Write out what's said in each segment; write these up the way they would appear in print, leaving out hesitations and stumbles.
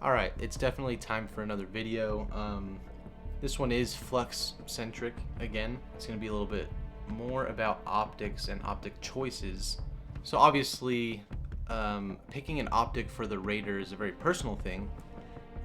Alright, it's definitely time for another video. This one is Flux centric again. It's going to be a little bit more about optics and optic choices. So obviously, picking an optic for the Raider is a very personal thing,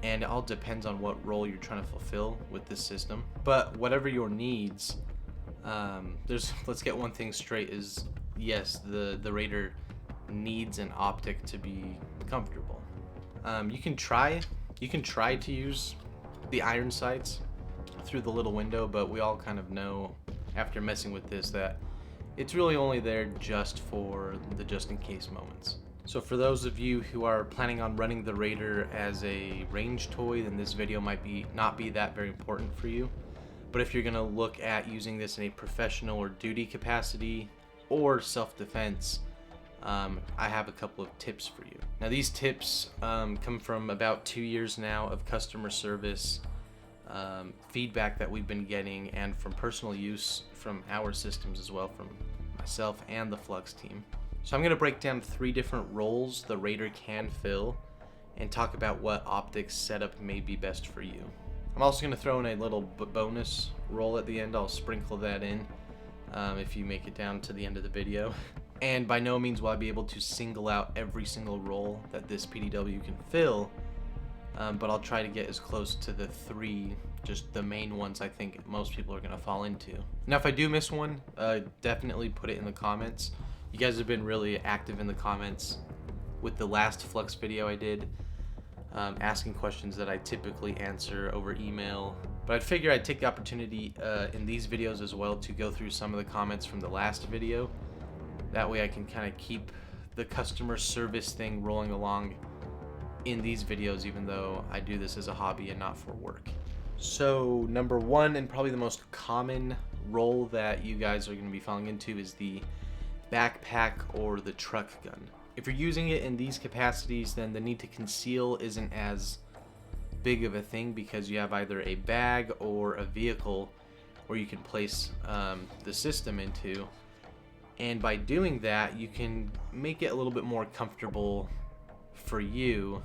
and it all depends on what role you're trying to fulfill with this system. But whatever your needs, let's get one thing straight, is yes, the Raider needs an optic to be comfortable. You can try to use the iron sights through the little window, but we all kind of know after messing with this that it's really only there just for the just-in-case moments. So for those of you who are planning on running the Raider as a range toy, then this video might not be that very important for you. But if you're going to look at using this in a professional or duty capacity or self-defense, I have a couple of tips for you. Now these tips come from about 2 years now of customer service feedback that we've been getting, and from personal use from our systems as well, from myself and the Flux team. So I'm going to break down 3 different roles the Raider can fill and talk about what optics setup may be best for you. I'm also going to throw in a little bonus role at the end. I'll sprinkle that in if you make it down to the end of the video. And by no means will I be able to single out every single role that this PDW can fill, but I'll try to get as close to the 3, just the main ones I think most people are going to fall into. Now if I do miss one, definitely put it in the comments. You guys have been really active in the comments with the last Flux video I did, asking questions that I typically answer over email. But I'd figure I'd take the opportunity in these videos as well to go through some of the comments from the last video. That way I can kind of keep the customer service thing rolling along in these videos, even though I do this as a hobby and not for work. So number 1, and probably the most common role that you guys are going to be falling into, is the backpack or the truck gun. If you're using it in these capacities, then the need to conceal isn't as big of a thing, because you have either a bag or a vehicle where you can place the system into. And by doing that, you can make it a little bit more comfortable for you,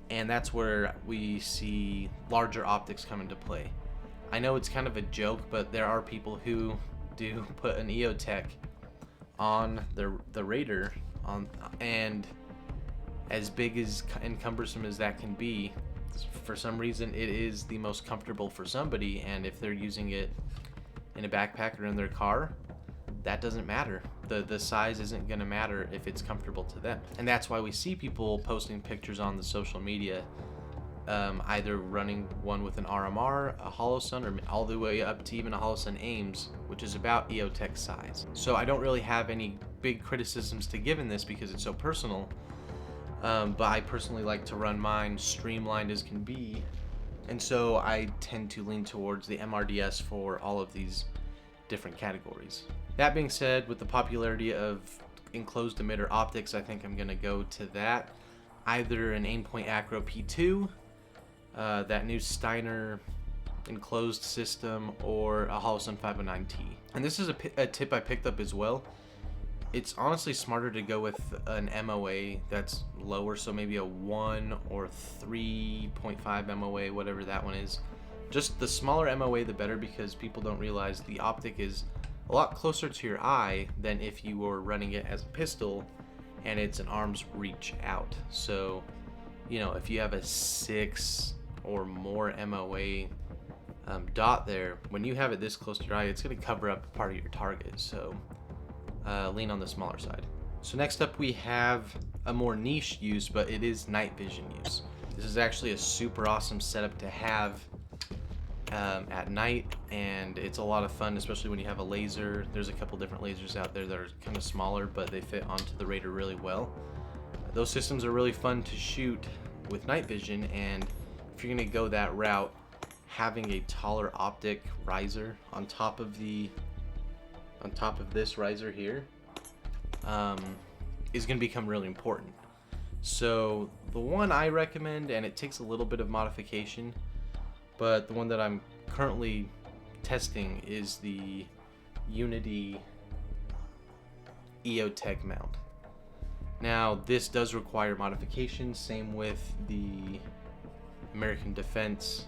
and that's where we see larger optics come into play. I know it's kind of a joke, but there are people who do put an EOTech on the Raider, and as big and cumbersome as that can be, for some reason it is the most comfortable for somebody, and if they're using it in a backpack or in their car, that doesn't matter. The size isn't going to matter if it's comfortable to them. And that's why we see people posting pictures on the social media, either running one with an RMR, a Holosun, or all the way up to even a Holosun Ames, which is about EOTech size. So I don't really have any big criticisms to give in this because it's so personal, but I personally like to run mine streamlined as can be, and so I tend to lean towards the MRDS for all of these different categories. That being said, with the popularity of enclosed emitter optics, I think I'm going to go to that. Either an Aimpoint Acro P2, that new Steiner enclosed system, or a Holosun 509T. And this is a tip I picked up as well. It's honestly smarter to go with an MOA that's lower, so maybe a 1 or 3.5 MOA, whatever that one is. Just the smaller MOA the better, because people don't realize the optic is a lot closer to your eye than if you were running it as a pistol and it's an arm's reach out. So, you know, if you have a 6 or more MOA dot there, when you have it this close to your eye, it's going to cover up part of your target. So lean on the smaller side. So next up we have a more niche use, but it is night vision use. This is actually a super awesome setup to have at night, and it's a lot of fun, especially when you have a laser. There's a couple different lasers out there that are kind of smaller, but they fit onto the Raider really well. Those systems are really fun to shoot with night vision, and if you're going to go that route, having a taller optic riser on top of this riser here is going to become really important. So the one I recommend, and it takes a little bit of modification, but the one that I'm currently testing, is the Unity EOTech mount. Now, this does require modification, same with the American Defense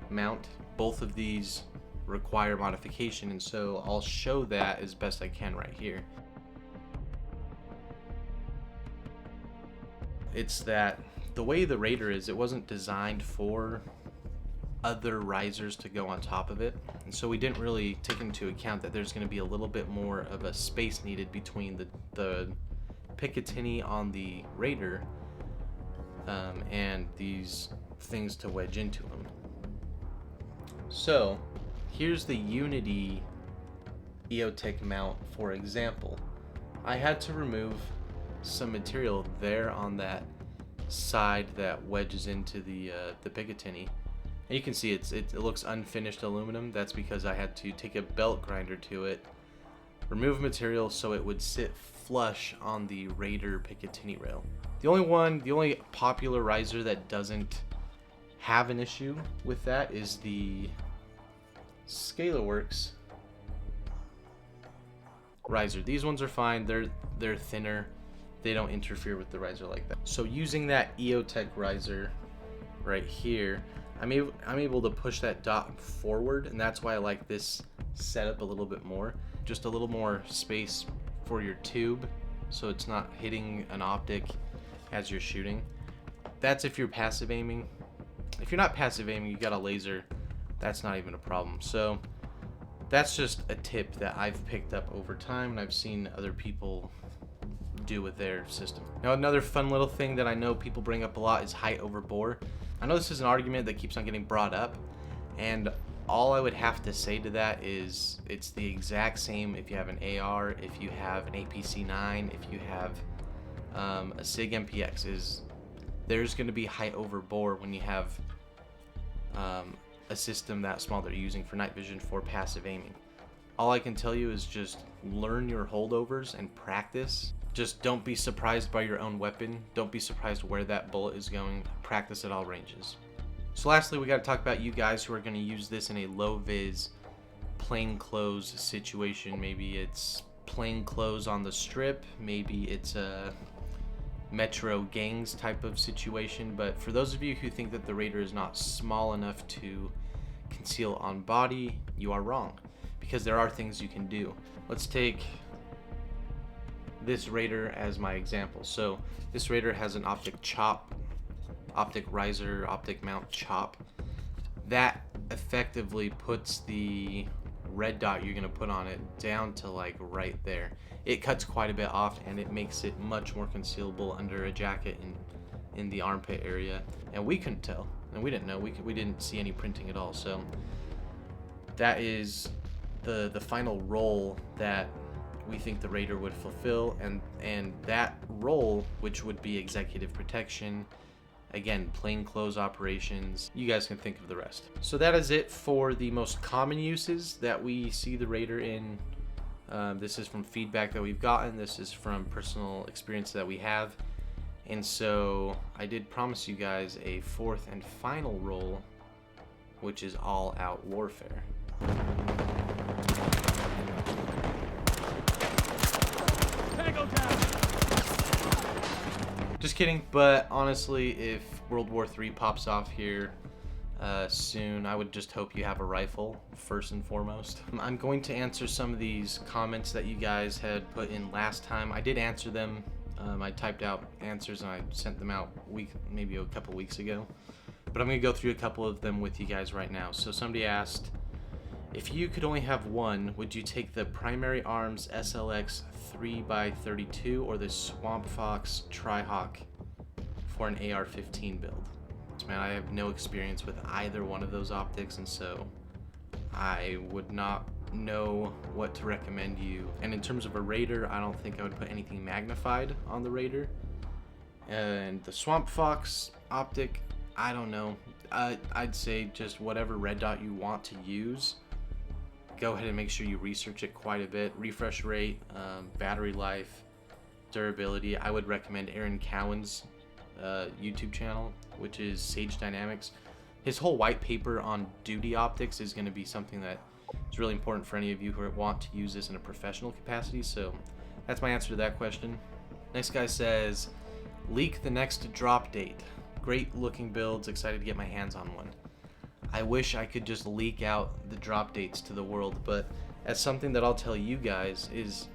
mount. Both of these require modification, and so I'll show that as best I can right here. It's that the way the Raider is, it wasn't designed for other risers to go on top of it, and so we didn't really take into account that there's going to be a little bit more of a space needed between the Picatinny on the Raider and these things to wedge into them. So here's the Unity EOTech mount, for example. I had to remove some material there on that side that wedges into the Picatinny. And you can see it looks unfinished aluminum. That's because I had to take a belt grinder to it, remove material so it would sit flush on the Raider Picatinny rail. The only popular riser that doesn't have an issue with that is the ScalarWorks riser. These ones are fine. They're thinner. They don't interfere with the riser like that. So using that EOTech riser right here, I'm able to push that dot forward, and that's why I like this setup a little bit more. Just a little more space for your tube, so it's not hitting an optic as you're shooting. That's if you're passive aiming. If you're not passive aiming, you got a laser, that's not even a problem. So that's just a tip that I've picked up over time, and I've seen other people do with their system. Now, another fun little thing that I know people bring up a lot is height over bore. I know this is an argument that keeps on getting brought up, and all I would have to say to that is it's the exact same if you have an AR, if you have an APC-9, if you have a SIG MPX. There's going to be height over bore when you have a system that small that you're using for night vision for passive aiming. All I can tell you is just learn your holdovers and practice. Just don't be surprised by your own weapon. Don't be surprised where that bullet is going. Practice at all ranges. So lastly, we got to talk about you guys who are going to use this in a low vis plain clothes situation. Maybe it's plain clothes on the strip, maybe it's a metro gangs type of situation. But for those of you who think that the Raider is not small enough to conceal on body, you are wrong, because there are things you can do. Let's take this Raider as my example. So this Raider has an optic chop, optic riser, optic mount chop. That effectively puts the red dot you're going to put on it down to like right there. It cuts quite a bit off, and it makes it much more concealable under a jacket in the armpit area. And we couldn't tell, and we didn't know. We didn't see any printing at all. So that is the final role that we think the Raider would fulfill, and that role, which would be executive protection, again, plain clothes operations, you guys can think of the rest. So that is it for the most common uses that we see the Raider in. This is from feedback that we've gotten. This is from personal experience that we have. And so I did promise you guys a fourth and final role, which is all-out warfare. Just kidding, but honestly, if World War III pops off here soon, I would just hope you have a rifle, first and foremost. I'm going to answer some of these comments that you guys had put in last time. I did answer them. I typed out answers and I sent them out maybe a couple weeks ago. But I'm going to go through a couple of them with you guys right now. So somebody asked, if you could only have one, would you take the Primary Arms SLX 3x32 or the Swamp Fox Tri-Hawk for an AR-15 build? Man, I have no experience with either one of those optics, and so I would not know what to recommend you. And in terms of a Raider, I don't think I would put anything magnified on the Raider. And the Swamp Fox optic, I don't know. I'd say just whatever red dot you want to use, go ahead and make sure you research it quite a bit. Refresh rate, battery life, durability. I would recommend Aaron Cowan's YouTube channel, which is Sage Dynamics. His whole white paper on duty optics is going to be something that is really important for any of you who want to use this in a professional capacity. So that's my answer to that question. Next guy says, leak the next drop date. Great looking builds, excited to get my hands on one. I wish I could just leak out the drop dates to the world, but as something that I'll tell you guys is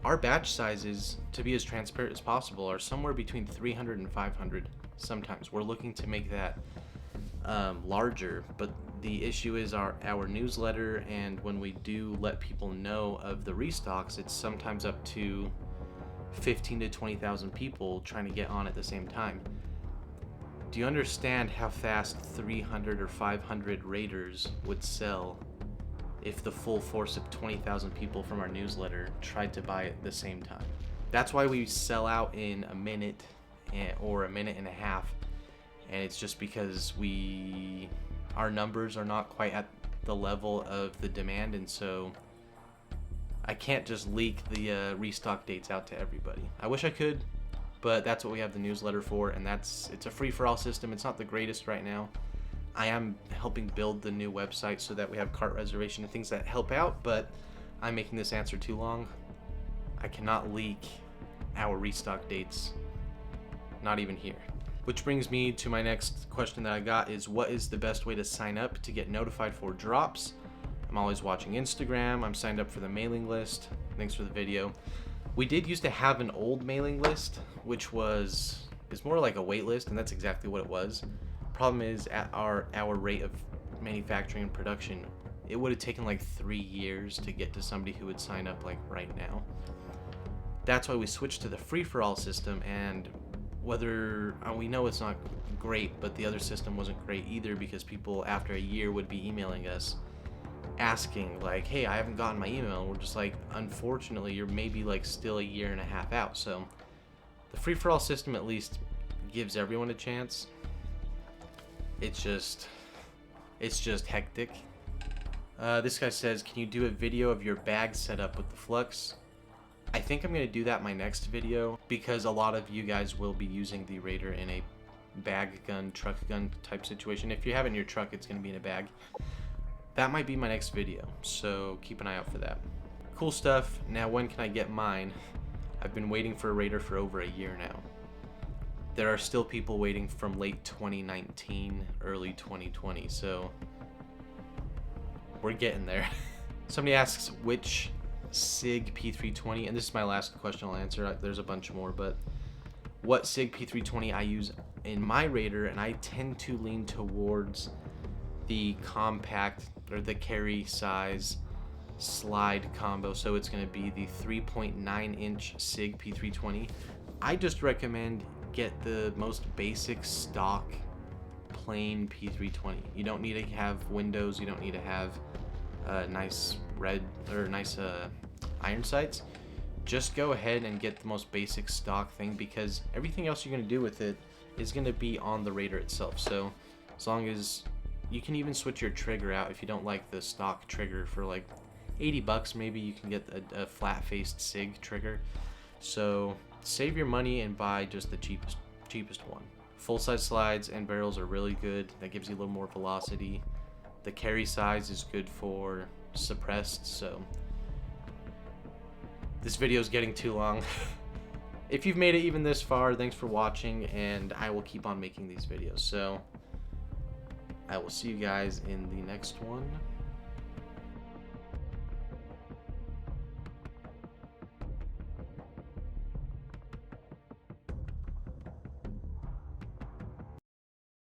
our batch sizes, to be as transparent as possible, are somewhere between 300 and 500 sometimes. We're looking to make that larger, but the issue is our newsletter, and when we do let people know of the restocks, it's sometimes up to 15 to 20,000 people trying to get on at the same time. Do you understand how fast 300 or 500 Raiders would sell if the full force of 20,000 people from our newsletter tried to buy it at the same time? That's why we sell out in a minute or a minute and a half, and it's just because our numbers are not quite at the level of the demand, and so I can't just leak the restock dates out to everybody. I wish I could, but that's what we have the newsletter for, and it's a free-for-all system. It's not the greatest right now. I am helping build the new website so that we have cart reservation and things that help out, but I'm making this answer too long. I cannot leak our restock dates, not even here. Which brings me to my next question that I got is, what is the best way to sign up to get notified for drops? I'm always watching Instagram. I'm signed up for the mailing list. Thanks for the video. We did used to have an old mailing list, which is more like a wait list, and that's exactly what it was. Problem is, at our rate of manufacturing and production, it would have taken like 3 years to get to somebody who would sign up like right now. That's why we switched to the free-for-all system, and whether we know it's not great, but the other system wasn't great either, because people after a year would be emailing us asking like, hey, I haven't gotten my email, and we're just like, unfortunately you're maybe like still a year and a half out. So the free-for-all system at least gives everyone a chance. It's just hectic. This guy says, can you do a video of your bag setup with the Flux? I think I'm going to do that in my next video, because a lot of you guys will be using the Raider in a bag gun, truck gun type situation. If you have it in your truck, it's going to be in a bag. That might be my next video, so keep an eye out for that. Cool stuff. Now, when can I get mine? I've been waiting for a Raider for over a year now. There are still people waiting from late 2019, early 2020, so we're getting there. Somebody asks which SIG P320, and this is my last question I'll answer. There's a bunch more, but what SIG P320 I use in my Raider, and I tend to lean towards the compact or the carry size slide combo, so it's going to be the 3.9 inch SIG P320. I just recommend get the most basic stock plain P320. You don't need to have windows, you don't need to have nice iron sights. Just go ahead and get the most basic stock thing, because everything else you're going to do with it is going to be on the Raider itself. So as long as you can even switch your trigger out, if you don't like the stock trigger, for like 80 bucks maybe you can get a flat-faced SIG trigger. So save your money and buy just the cheapest one. Full-size slides and barrels are really good. That gives you a little more velocity. The carry size is good for suppressed. So this video is getting too long. If you've made it even this far, thanks for watching, and I will keep on making these videos. So I will see you guys in the next one.